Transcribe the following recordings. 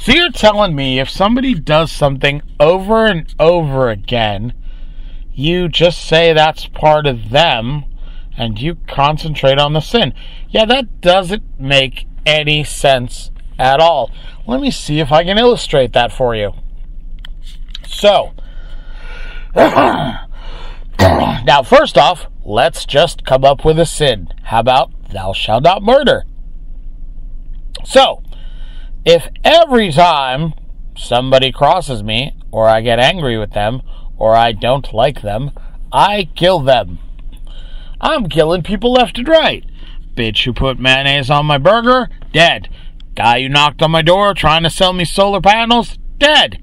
So you're telling me if somebody does something over and over again, you just say that's part of them, and you concentrate on the sin. Yeah, that doesn't make any sense at all. Let me see if I can illustrate that for you. So, now first off, let's just come up with a sin. How about thou shalt not murder? So, if every time somebody crosses me, or I get angry with them, or I don't like them, I kill them. I'm killing people left and right. Bitch who put mayonnaise on my burger, dead. Guy who knocked on my door trying to sell me solar panels, dead.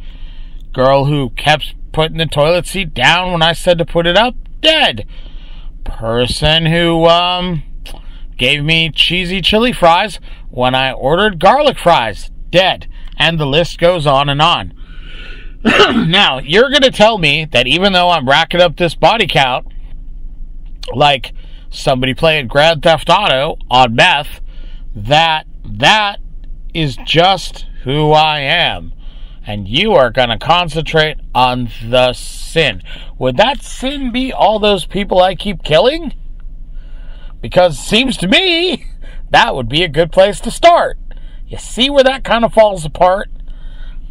Girl who kept putting the toilet seat down when I said to put it up, dead. Person who gave me cheesy chili fries when I ordered garlic fries, dead. And the list goes on and on. Now, you're going to tell me that even though I'm racking up this body count, like somebody playing Grand Theft Auto on meth, that is just who I am. And you are going to concentrate on the sin. Would that sin be all those people I keep killing? Because it seems to me that would be a good place to start. You see where that kind of falls apart?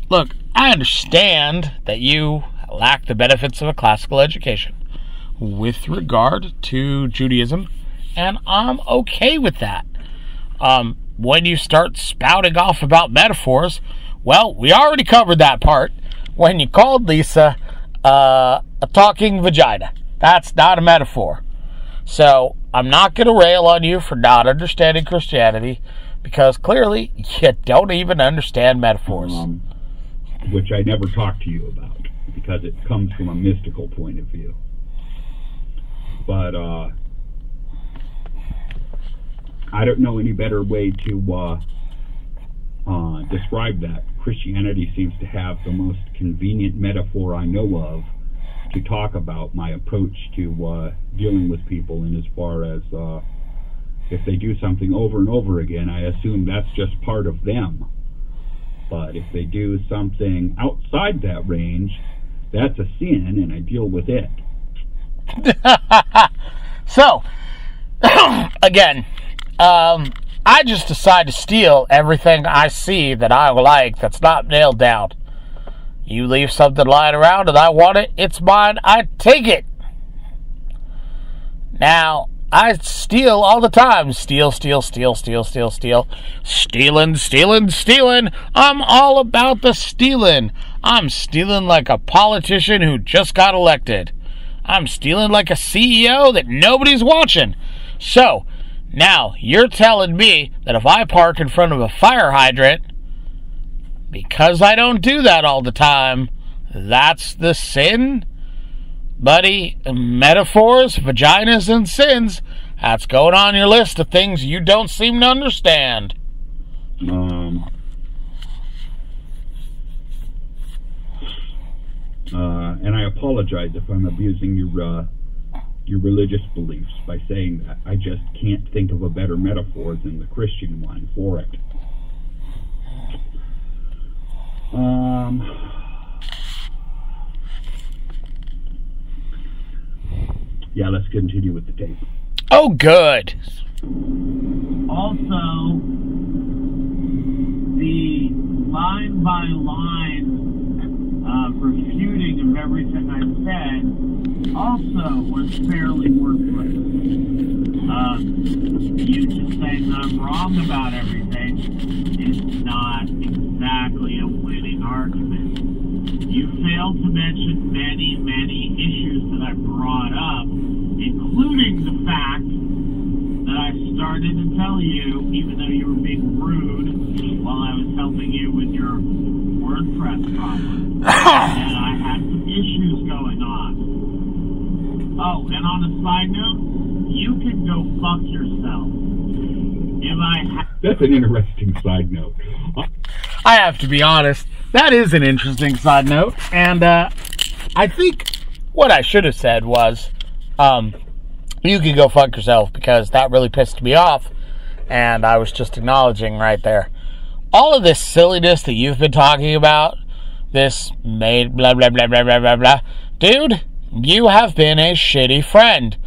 Look, I understand that you lack the benefits of a classical education with regard to Judaism, and I'm okay with that. When you start spouting off about metaphors, well, we already covered that part when you called Lisa a talking vagina. That's not a metaphor. So I'm not going to rail on you for not understanding Christianity, because clearly you don't even understand metaphors. Which I never talked to you about, because it comes from a mystical point of view. But I don't know any better way to describe that. Christianity seems to have the most convenient metaphor I know of to talk about my approach to dealing with people, and as far as if they do something over and over again, I assume that's just part of them. But if they do something outside that range, that's a sin, and I deal with it. So, again, I just decide to steal everything I see that I like that's not nailed down. You leave something lying around and I want it, it's mine, I take it. Now, I steal all the time. Steal. Stealing. I'm all about the stealing. I'm stealing like a politician who just got elected. I'm stealing like a CEO that nobody's watching. So, now, you're telling me that if I park in front of a fire hydrant, because I don't do that all the time, that's the sin? Buddy, metaphors, vaginas, and sins, that's going on your list of things you don't seem to understand. And I apologize if I'm abusing your religious beliefs by saying that. I just can't think of a better metaphor than the Christian one for it. Yeah, let's continue with the tape. Oh, good. Also, the line-by-line refuting of everything I said also was fairly worthless. You just saying that I'm wrong about everything is not exactly a winning argument. You failed to mention many, many issues that I brought up, including the fact that I started to tell you, even though you were being rude while I was helping you with your WordPress problem, and I had some issues going on. Oh, and on a side note, you can go fuck yourself. That's an interesting side note. I have to be honest, that is an interesting side note, and I think what I should have said was, you can go fuck yourself, because that really pissed me off, and I was just acknowledging right there. all of this silliness that you've been talking about, this made blah, blah, blah, blah, blah, blah, blah. Dude, you have been a shitty friend.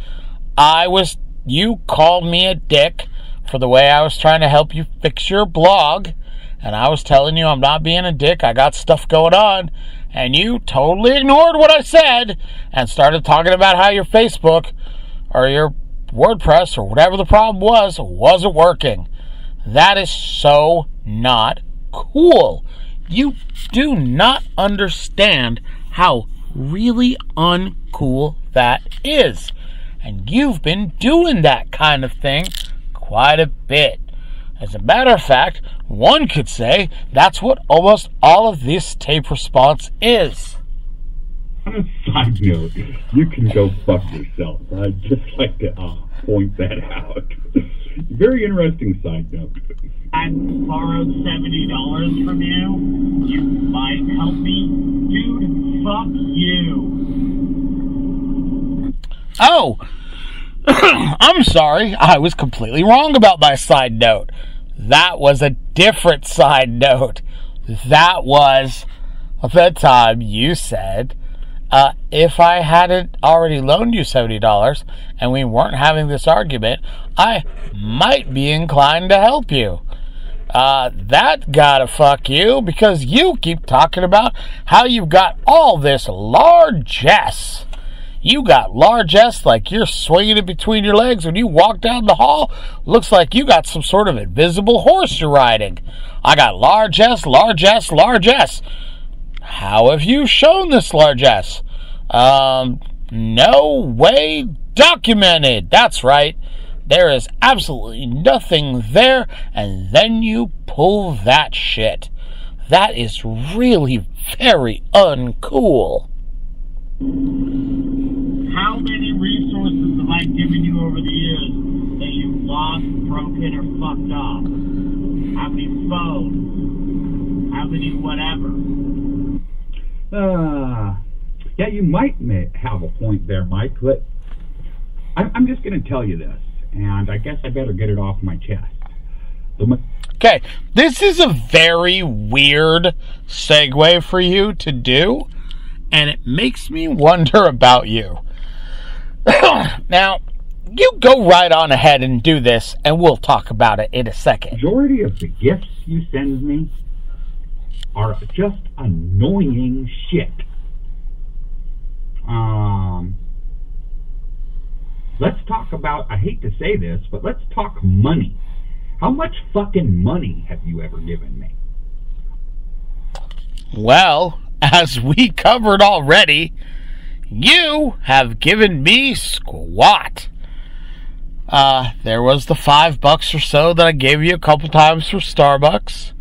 You called me a dick for the way I was trying to help you fix your blog, and I was telling you I'm not being a dick, I got stuff going on, and you totally ignored what I said and started talking about how your Facebook or your WordPress or whatever the problem was wasn't working. That is so not cool. You do not understand how really uncool that is. And you've been doing that kind of thing quite a bit. As a matter of fact, one could say that's what almost all of this tape response is. On a side note, you can go fuck yourself. I'd just like to point that out. Very interesting side note. I borrowed $70 from you. You might help me. Dude, fuck you. Oh, I'm sorry. I was completely wrong about my side note. That was a different side note. That was the time you said, if I hadn't already loaned you $70 and we weren't having this argument, I might be inclined to help you. That gotta fuck you, because you keep talking about how you've got all this largesse. You got largesse like you're swinging it between your legs when you walk down the hall. Looks like you got some sort of invisible horse you're riding. I got largesse, largesse, largesse. How have you shown this largesse? No way documented. That's right. There is absolutely nothing there, and then you pull that shit. That is really very uncool. How many resources have I given you over the years that you lost, broken, or fucked up? How many phones? How many whatever? Yeah, you might have a point there, Mike, but I'm just going to tell you this, and I guess I better get it off my chest. Okay, this is a very weird segue for you to do, and it makes me wonder about you. Now, you go right on ahead and do this, and we'll talk about it in a second. The majority of the gifts you send me are just annoying shit. Let's talk about, I hate to say this, but let's talk money. How much fucking money have you ever given me? Well, as we covered already, you have given me squat. There was the $5 or so that I gave you a couple times for Starbucks.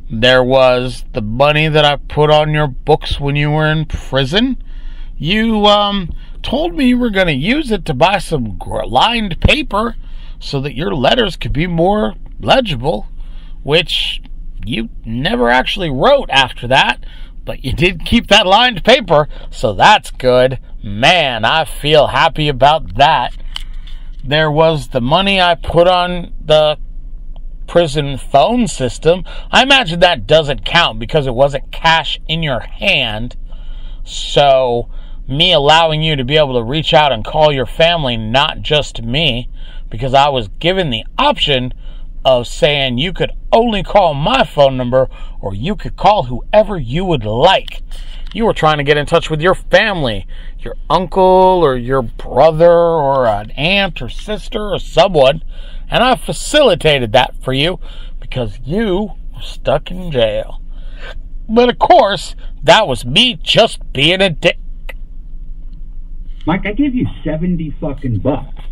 There was the money that I put on your books when you were in prison. You told me you were going to use it to buy some lined paper so that your letters could be more legible, which you never actually wrote after that, but you did keep that lined paper, so that's good. Man, I feel happy about that. There was the money I put on the prison phone system. I imagine that doesn't count because it wasn't cash in your hand. So me allowing you to be able to reach out and call your family, not just me, because I was given the option of saying you could only call my phone number or you could call whoever you would like. You were trying to get in touch with your family, your uncle or your brother or an aunt or sister or someone, and I facilitated that for you because you were stuck in jail. But of course, that was me just being a dick. Mike, I gave you 70 fucking bucks.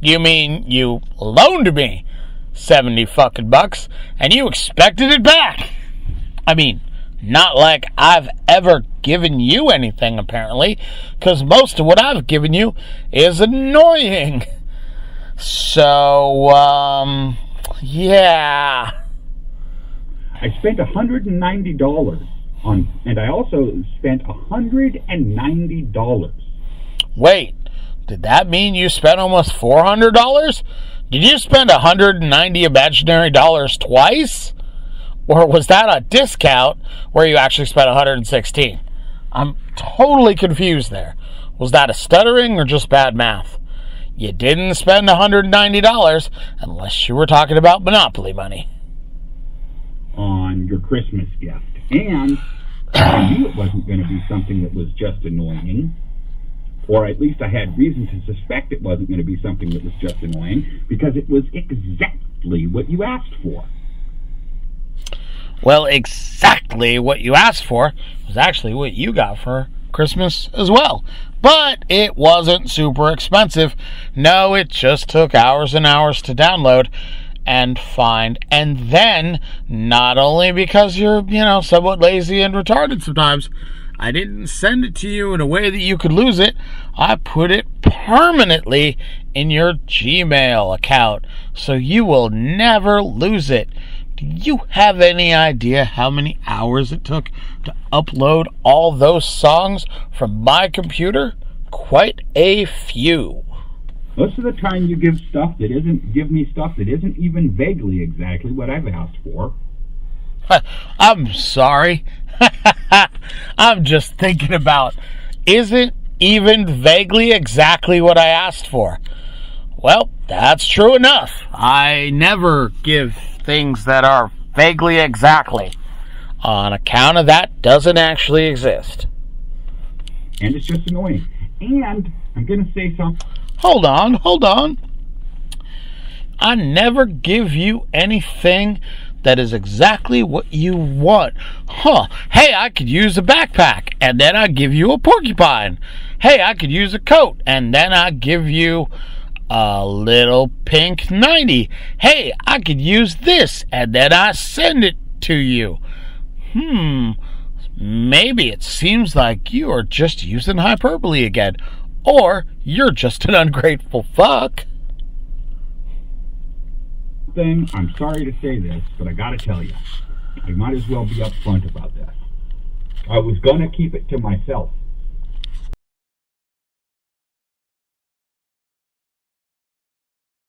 You mean you loaned me 70 fucking bucks and you expected it back? I mean, not like I've ever given you anything, apparently, because most of what I've given you is annoying. So, yeah. I spent $190 on, and I also spent $190. Wait, did that mean you spent almost $400? Did you spend 190 imaginary dollars twice? Or was that a discount where you actually spent 116? I'm totally confused there. Was that a stuttering or just bad math? You didn't spend $190 unless you were talking about Monopoly money. On your Christmas gift. And I knew it wasn't going to be something that was just annoying. Or at least I had reason to suspect it wasn't going to be something that was just annoying, because it was exactly what you asked for. Well, exactly what you asked for was actually what you got for Christmas as well. But it wasn't super expensive. No, it just took hours and hours to download and find. And then, not only because you're, somewhat lazy and retarded sometimes, I didn't send it to you in a way that you could lose it. I put it permanently in your Gmail account, so you will never lose it. Do you have any idea how many hours it took to upload all those songs from my computer? Quite a few. Most of the time you give me stuff that isn't even vaguely exactly what I've asked for. I'm sorry. I'm just thinking about, is it even vaguely exactly what I asked for? Well, that's true enough. I never give things that are vaguely exactly. On account of that, doesn't actually exist. And it's just annoying. And I'm going to say something. Hold on. I never give you anything that is exactly what you want. Hey, I could use a backpack, and then I give you a porcupine. Hey, I could use a coat, and then I give you a little pink 90. Hey, I could use this, and then I send it to you. Maybe it seems like you are just using hyperbole again. Or you're just an ungrateful fuck. I'm sorry to say this, but I gotta tell you, I might as well be upfront about this. I was gonna keep it to myself.